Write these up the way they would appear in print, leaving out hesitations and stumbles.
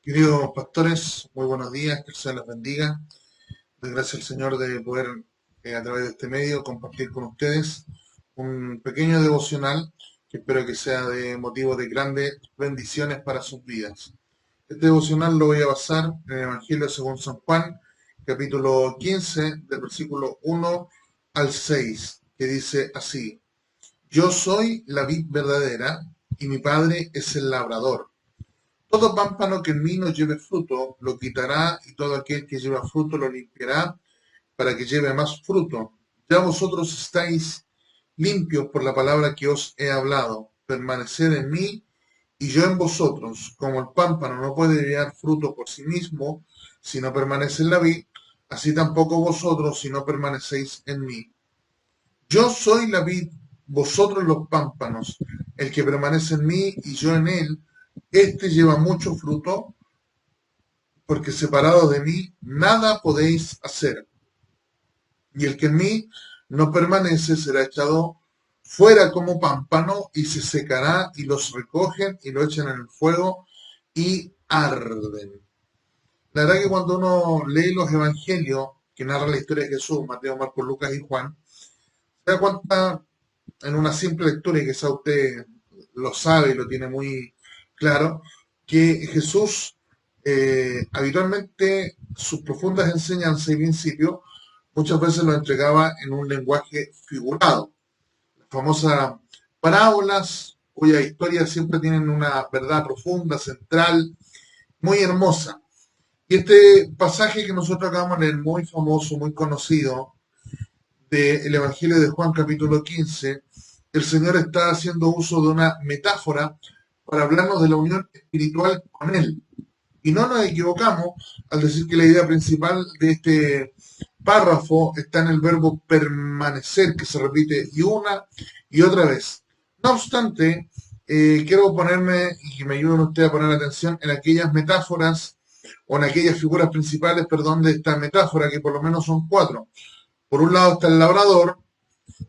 Queridos pastores, muy buenos días, que el Señor los bendiga. Doy gracias al Señor de poder, a través de este medio, compartir con ustedes un pequeño devocional que espero que sea de motivo de grandes bendiciones para sus vidas. Este devocional lo voy a basar en el Evangelio según San Juan, capítulo 15, del versículo 1 al 6, que dice así: Yo soy la vid verdadera y mi Padre es el labrador. Todo pámpano que en mí no lleve fruto, lo quitará, y todo aquel que lleva fruto lo limpiará, para que lleve más fruto. Ya vosotros estáis limpios por la palabra que os he hablado. Permaneced en mí, y yo en vosotros. Como el pámpano no puede llevar fruto por sí mismo, si no permanece en la vid, así tampoco vosotros, si no permanecéis en mí. Yo soy la vid, vosotros los pámpanos. El que permanece en mí y yo en él, éste lleva mucho fruto, porque separados de mí nada podéis hacer. Y el que en mí no permanece será echado fuera como pámpano y se secará, y los recogen y lo echan en el fuego y arden. La verdad que cuando uno lee los evangelios que narran la historia de Jesús, Mateo, Marcos, Lucas y Juan, se da cuenta en una simple lectura, y quizá usted lo sabe y lo tiene muy claro, que Jesús, habitualmente sus profundas enseñanzas y principios muchas veces lo entregaba en un lenguaje figurado. Las famosas parábolas, cuya historia siempre tienen una verdad profunda, central, muy hermosa. Y este pasaje que nosotros acabamos de leer, muy famoso, muy conocido, del Evangelio de Juan capítulo 15, el Señor está haciendo uso de una metáfora para hablarnos de la unión espiritual con Él. Y no nos equivocamos al decir que la idea principal de este párrafo está en el verbo permanecer, que se repite y una y otra vez. No obstante, quiero ponerme, y que me ayuden ustedes a poner atención en aquellas metáforas o en aquellas figuras principales, perdón, de esta metáfora, que por lo menos son cuatro. Por un lado está el labrador,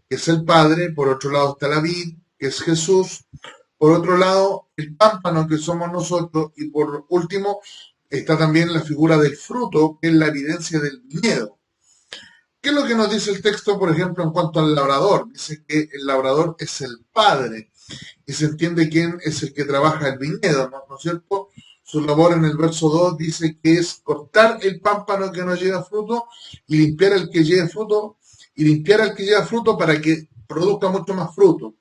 que es el Padre; por otro lado está la vid, que es Jesús; por otro lado el pámpano, que somos nosotros; y por último está también la figura del fruto, que es la evidencia del viñedo. ¿Qué es lo que nos dice el texto, por ejemplo, en cuanto al labrador? Dice que el labrador es el Padre, y se entiende quién es el que trabaja el viñedo, ¿no es cierto? Su labor en el verso 2 dice que es cortar el pámpano que no lleva fruto y limpiar el que lleve fruto, y limpiar al que lleva fruto para que produzca mucho más fruto.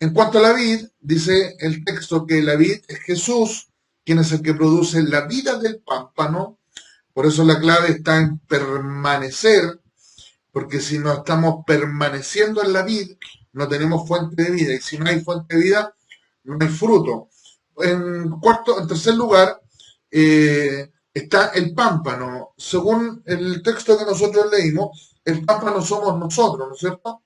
En cuanto a la vid, dice el texto que la vid es Jesús, quien es el que produce la vida del pámpano. Por eso la clave está en permanecer, porque si no estamos permaneciendo en la vid, no tenemos fuente de vida, y si no hay fuente de vida, no hay fruto. En tercer lugar, está el pámpano. Según el texto que nosotros leímos, el pámpano somos nosotros, ¿no es cierto?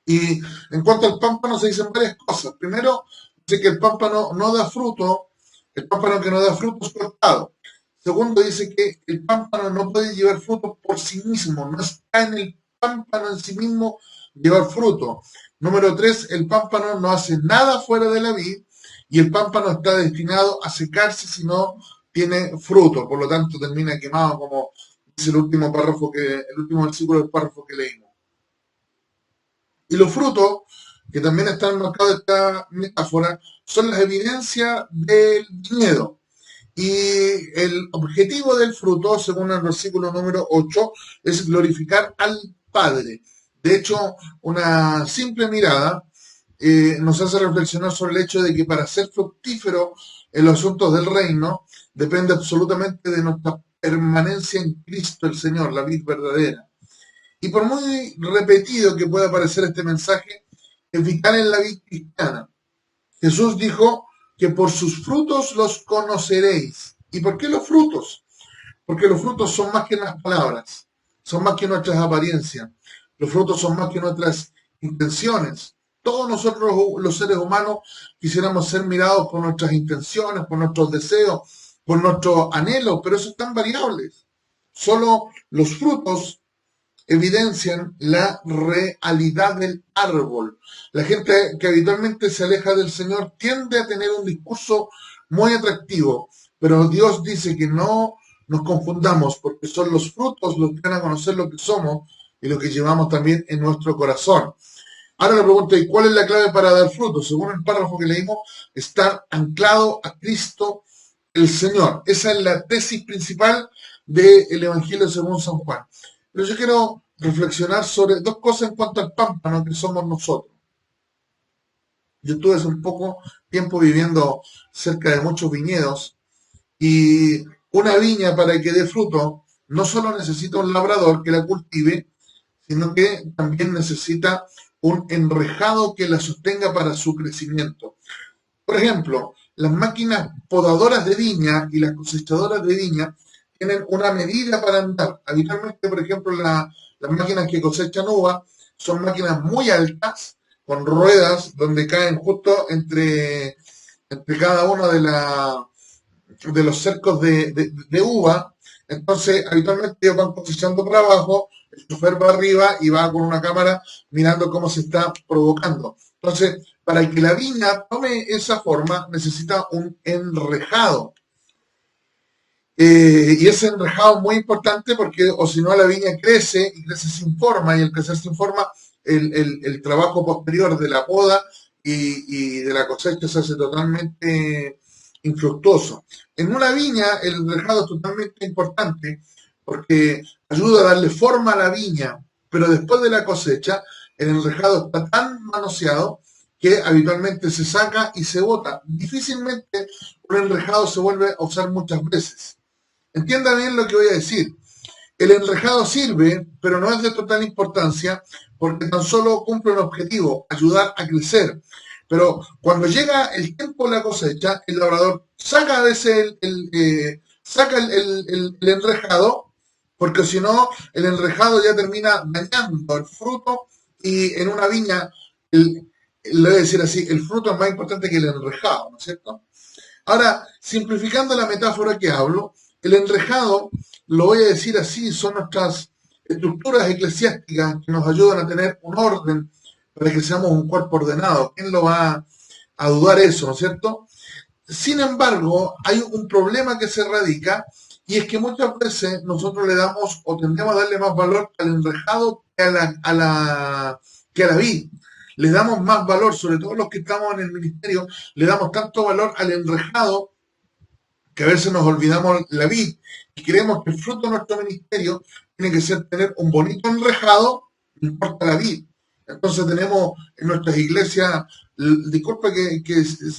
Y en cuanto al pámpano se dicen varias cosas. Primero, dice que el pámpano no da fruto, el pámpano que no da fruto es cortado. Segundo, dice que el pámpano no puede llevar fruto por sí mismo, no está en el pámpano en sí mismo llevar fruto. Número tres, el pámpano no hace nada fuera de la vid, y el pámpano está destinado a secarse si no tiene fruto, por lo tanto termina quemado, como dice el último versículo del párrafo que leímos. Y los frutos, que también están marcados en esta metáfora, son las evidencias del viñedo. Y el objetivo del fruto, según el versículo número 8, es glorificar al Padre. De hecho, una simple mirada nos hace reflexionar sobre el hecho de que para ser fructífero en los asuntos del reino depende absolutamente de nuestra permanencia en Cristo el Señor, la vid verdadera. Y por muy repetido que pueda parecer este mensaje, es vital en la vida cristiana. Jesús dijo que por sus frutos los conoceréis. ¿Y por qué los frutos? Porque los frutos son más que las palabras, son más que nuestras apariencias, los frutos son más que nuestras intenciones. Todos nosotros, los seres humanos, quisiéramos ser mirados por nuestras intenciones, por nuestros deseos, por nuestros anhelos, pero eso están variables. Solo los frutos evidencian la realidad del árbol. La gente que habitualmente se aleja del Señor tiende a tener un discurso muy atractivo, Pero Dios dice que no nos confundamos porque son los frutos los que van a conocer lo que somos y lo que llevamos también en nuestro corazón. Ahora la pregunta es, ¿cuál es la clave para dar frutos? Según el párrafo que leímos, estar anclado a Cristo el Señor. Esa es la tesis principal del Evangelio según San Juan. Pero yo quiero reflexionar sobre dos cosas en cuanto al pámpano que somos nosotros. Yo estuve hace un poco tiempo viviendo cerca de muchos viñedos y una viña para que dé fruto no solo necesita un labrador que la cultive, sino que también necesita un enrejado que la sostenga para su crecimiento. Por ejemplo, las máquinas podadoras de viña y las cosechadoras de viña tienen una medida para andar. Habitualmente, por ejemplo, las máquinas que cosechan uva son máquinas muy altas, con ruedas donde caen justo entre cada uno de los cercos de uva. Entonces, habitualmente ellos van cosechando para abajo, el chofer va arriba y va con una cámara mirando cómo se está provocando. Entonces, para que la viña tome esa forma, necesita un enrejado. Y ese enrejado es muy importante porque, o si no, la viña crece y crece sin forma, y al crecer sin forma, el trabajo posterior de la poda y de la cosecha se hace totalmente infructuoso. En una viña, el enrejado es totalmente importante porque ayuda a darle forma a la viña, pero después de la cosecha, el enrejado está tan manoseado que habitualmente se saca y se bota. Difícilmente un enrejado se vuelve a usar muchas veces. Entienda bien lo que voy a decir. El enrejado sirve, pero no es de total importancia porque tan solo cumple un objetivo, ayudar a crecer. Pero cuando llega el tiempo de la cosecha, el labrador saca a veces saca el enrejado, porque si no, el enrejado ya termina dañando el fruto y en una viña, le voy a decir así, el fruto es más importante que el enrejado, ¿no es cierto? Ahora, simplificando la metáfora que hablo, el enrejado, lo voy a decir así, son nuestras estructuras eclesiásticas que nos ayudan a tener un orden para que seamos un cuerpo ordenado. ¿Quién lo va a dudar eso, no es cierto? Sin embargo, hay un problema que se radica y es que muchas veces nosotros le damos o tendemos a darle más valor al enrejado que a la vid. Le damos más valor, sobre todo los que estamos en el ministerio, le damos tanto valor al enrejado que a veces nos olvidamos la vid y creemos que el fruto de nuestro ministerio tiene que ser tener un bonito enrejado, no importa la vid. Entonces tenemos en nuestras iglesias, disculpa que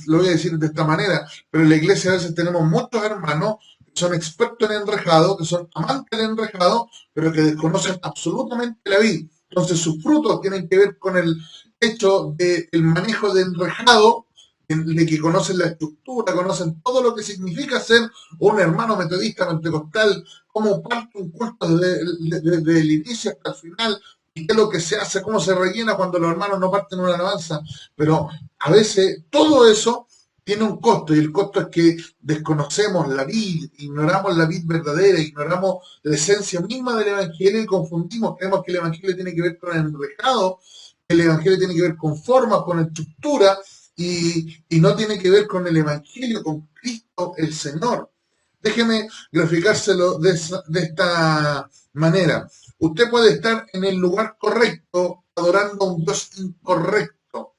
lo voy a decir de esta manera, pero en la iglesia a veces tenemos muchos hermanos que son expertos en enrejado, que son amantes del enrejado, pero que desconocen absolutamente la vid. Entonces sus frutos tienen que ver con el hecho del manejo de enrejado, de que conocen la estructura, conocen todo lo que significa ser un hermano metodista pentecostal, cómo parte un culto desde el inicio hasta el final, y qué es lo que se hace, cómo se rellena cuando los hermanos no parten una alabanza. Pero a veces todo eso tiene un costo, y el costo es que desconocemos la vid, ignoramos la vid verdadera, ignoramos la esencia misma del Evangelio y confundimos, creemos que el Evangelio tiene que ver con el enrejado, que el Evangelio tiene que ver con forma, con estructura, y no tiene que ver con el Evangelio, con Cristo el Señor. Déjeme graficárselo de esta manera. Usted puede estar en el lugar correcto adorando a un Dios incorrecto.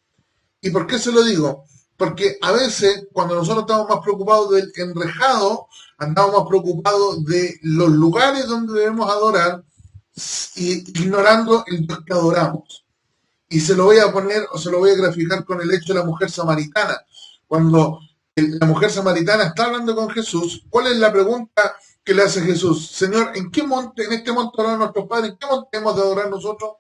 ¿Y por qué se lo digo? Porque a veces, cuando nosotros estamos más preocupados del enrejado, andamos más preocupados de los lugares donde debemos adorar, ignorando el Dios que adoramos. Y se lo voy a poner o se lo voy a graficar con el hecho de la mujer samaritana. Cuando la mujer samaritana está hablando con Jesús, ¿cuál es la pregunta que le hace Jesús? Señor, ¿en qué monte, en este monte adoran nuestros padres? ¿En qué monte hemos de adorar nosotros?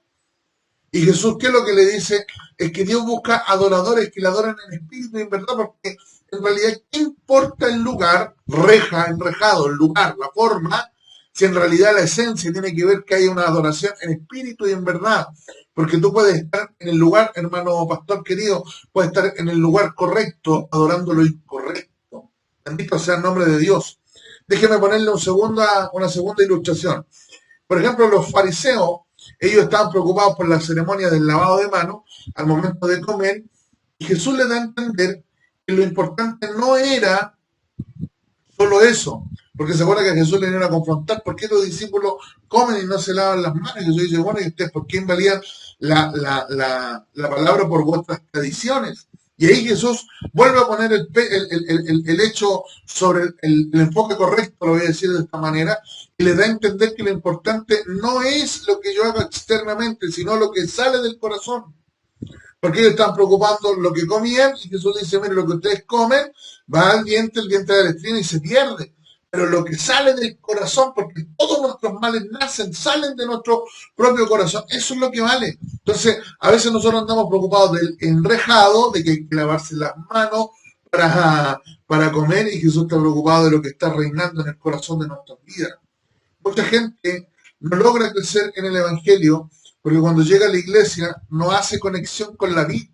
Y Jesús, ¿qué es lo que le dice? Es que Dios busca adoradores que le adoran en espíritu y en verdad, porque en realidad, ¿qué importa el lugar, enrejado, el lugar, la forma, si en realidad la esencia tiene que ver que haya una adoración en espíritu y en verdad? Porque tú puedes estar en el lugar, hermano pastor querido, puedes estar en el lugar correcto, adorando lo incorrecto. Bendito sea el nombre de Dios. Déjeme ponerle una segunda ilustración. Por ejemplo, los fariseos, ellos estaban preocupados por la ceremonia del lavado de manos al momento de comer, y Jesús les da a entender que lo importante no era Solo eso. Porque se acuerda que Jesús le vinieron a confrontar por qué los discípulos comen y no se lavan las manos. Y Jesús dice, bueno, ¿y ustedes por qué invalidan la palabra por vuestras tradiciones? Y ahí Jesús vuelve a poner el hecho sobre el enfoque correcto, lo voy a decir de esta manera, y le da a entender que lo importante no es lo que yo haga externamente, sino lo que sale del corazón. Porque ellos están preocupando lo que comían y Jesús dice, mire, lo que ustedes comen va al vientre, el vientre del estreno y se pierde. Pero lo que sale del corazón, porque todos nuestros males nacen, salen de nuestro propio corazón, eso es lo que vale. Entonces, a veces nosotros andamos preocupados del enrejado, de que hay que lavarse las manos para comer, y Jesús está preocupado de lo que está reinando en el corazón de nuestras vidas. Mucha gente no logra crecer en el Evangelio porque cuando llega a la iglesia no hace conexión con la vida,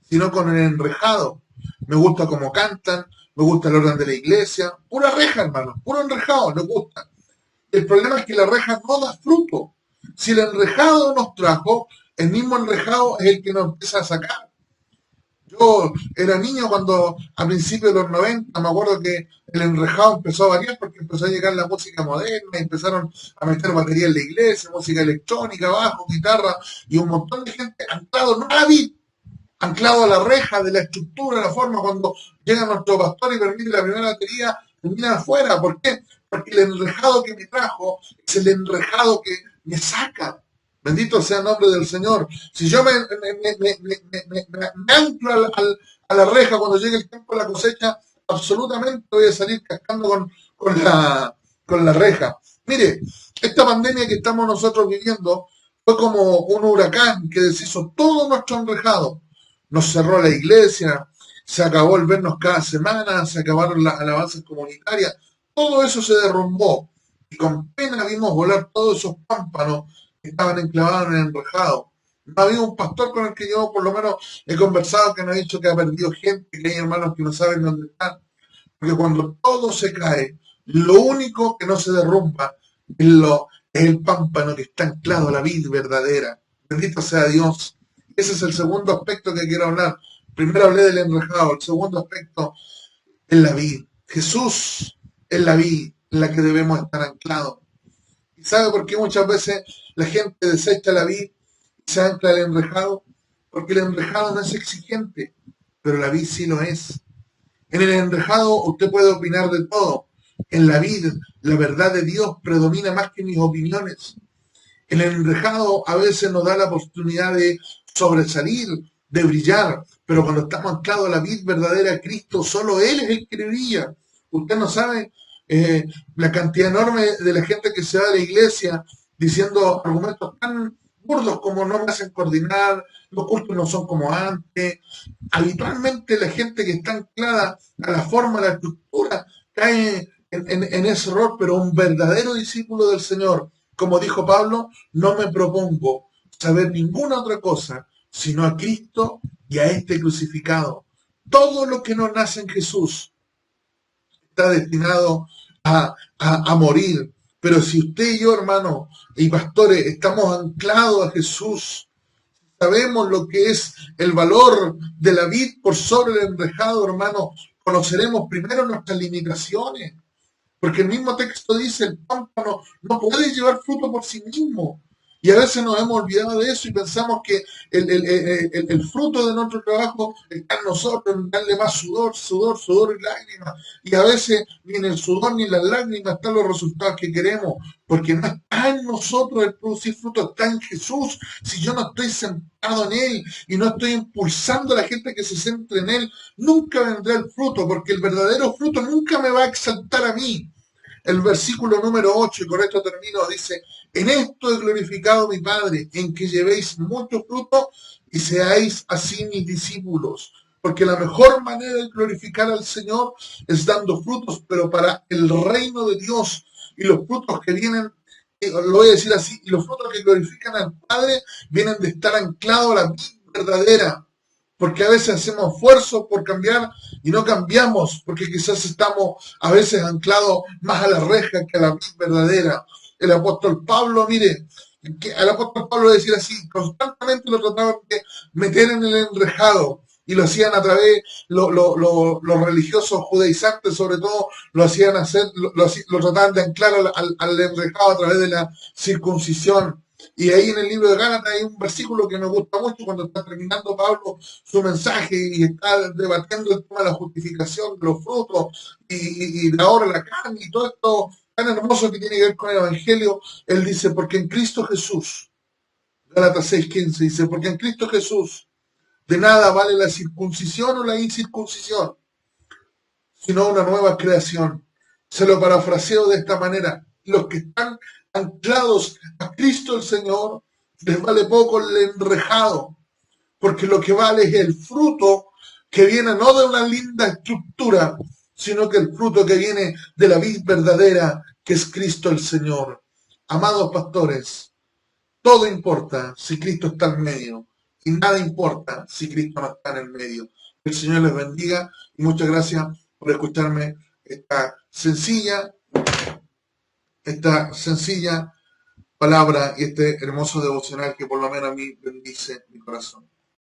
sino con el enrejado. Me gusta cómo cantan, me gusta el orden de la iglesia, pura reja, hermano, puro enrejado, me gusta. El problema es que la reja no da fruto. Si el enrejado nos trajo, el mismo enrejado es el que nos empieza a sacar. Yo era niño cuando a principios de los 90, me acuerdo que el enrejado empezó a variar porque empezó a llegar la música moderna, y empezaron a meter batería en la iglesia, música electrónica, bajo, guitarra, y un montón de gente anclado, no a la vid, anclado a la reja de la estructura, de la forma, cuando llega nuestro pastor y permite la primera batería, termina afuera. ¿Por qué? Porque el enrejado que me trajo es el enrejado que me saca. Bendito sea el nombre del Señor. Si yo me anclo a la reja cuando llegue el tiempo de la cosecha, absolutamente voy a salir cascando con la reja. Mire, esta pandemia que estamos nosotros viviendo fue como un huracán que deshizo todo nuestro enrejado. Nos cerró la iglesia, se acabó el vernos cada semana, se acabaron las alabanzas comunitarias, todo eso se derrumbó y con pena vimos volar todos esos pámpanos que estaban enclavados en el enrejado. No había un pastor con el que yo por lo menos he conversado que nos ha dicho que ha perdido gente, que hay hermanos que no saben dónde están, porque cuando todo se cae, lo único que no se derrumba es el pámpano que está anclado a la vid verdadera. Bendito sea Dios. Ese es el segundo aspecto que quiero hablar. Primero hablé del enrejado, el segundo aspecto es la vid. Jesús es la vid en la que debemos estar anclados. ¿Y sabe por qué muchas veces la gente desecha la vid y se ancla al enrejado? Porque el enrejado no es exigente, pero la vid sí lo es. En el enrejado usted puede opinar de todo. En la vid, la verdad de Dios predomina más que mis opiniones. El enrejado a veces nos da la oportunidad de sobresalir, de brillar, pero cuando estamos anclados a la vid verdadera, Cristo, solo Él es el que brilla. Usted no sabe la cantidad enorme de la gente que se va de la iglesia diciendo argumentos tan burdos como no me hacen coordinar, los cultos no son como antes. Habitualmente la gente que está anclada a la forma, a la estructura, cae en ese error, pero un verdadero discípulo del Señor, como dijo Pablo, no me propongo saber ninguna otra cosa, sino a Cristo y a este crucificado. Todo lo que no nace en Jesús está destinado a morir. Pero si usted y yo, hermanos y pastores, estamos anclados a Jesús, sabemos lo que es el valor de la vid por sobre el enrejado, hermano, conoceremos primero nuestras limitaciones. Porque el mismo texto dice, el pámpano no puede llevar fruto por sí mismo. Y a veces nos hemos olvidado de eso y pensamos que el fruto de nuestro trabajo está en nosotros, en darle más sudor, sudor, sudor y lágrimas. Y a veces ni en el sudor ni en las lágrimas están los resultados que queremos, porque no está en nosotros el producir fruto, está en Jesús. Si yo no estoy sentado en Él y no estoy impulsando a la gente que se centre en Él, nunca vendrá el fruto, porque el verdadero fruto nunca me va a exaltar a mí. El versículo número 8, y con esto termino, dice, en esto he glorificado a mi Padre, en que llevéis mucho fruto y seáis así mis discípulos. Porque la mejor manera de glorificar al Señor es dando frutos, pero para el reino de Dios. Y los frutos que vienen, lo voy a decir así, y los frutos que glorifican al Padre vienen de estar anclados a la vida verdadera. Porque a veces hacemos esfuerzos por cambiar y no cambiamos, porque quizás estamos a veces anclados más a la reja que a la vida verdadera. El apóstol Pablo, mire, al apóstol Pablo decir así, constantemente lo trataban de meter en el enrejado. y lo hacían a través, los religiosos judaizantes sobre todo, lo hacían hacer, lo trataban de anclar al enrejado a través de la circuncisión. Y ahí en el libro de Gálatas hay un versículo que me gusta mucho cuando está terminando Pablo su mensaje y está debatiendo el tema de la justificación, de los frutos y de ahora la carne y todo esto tan hermoso que tiene que ver con el Evangelio. Él dice, porque en Cristo Jesús, Gálatas 6:15 dice, porque en Cristo Jesús de nada vale la circuncisión o la incircuncisión, sino una nueva creación. Se lo parafraseo de esta manera. Los que están anclados a Cristo el Señor, les vale poco el enrejado, porque lo que vale es el fruto que viene no de una linda estructura, sino que el fruto que viene de la vid verdadera, que es Cristo el Señor. Amados pastores, todo importa si Cristo está en medio y nada importa si Cristo no está en el medio. Que el Señor les bendiga y muchas gracias por escucharme esta sencilla palabra y este hermoso devocional que por lo menos a mí bendice mi corazón.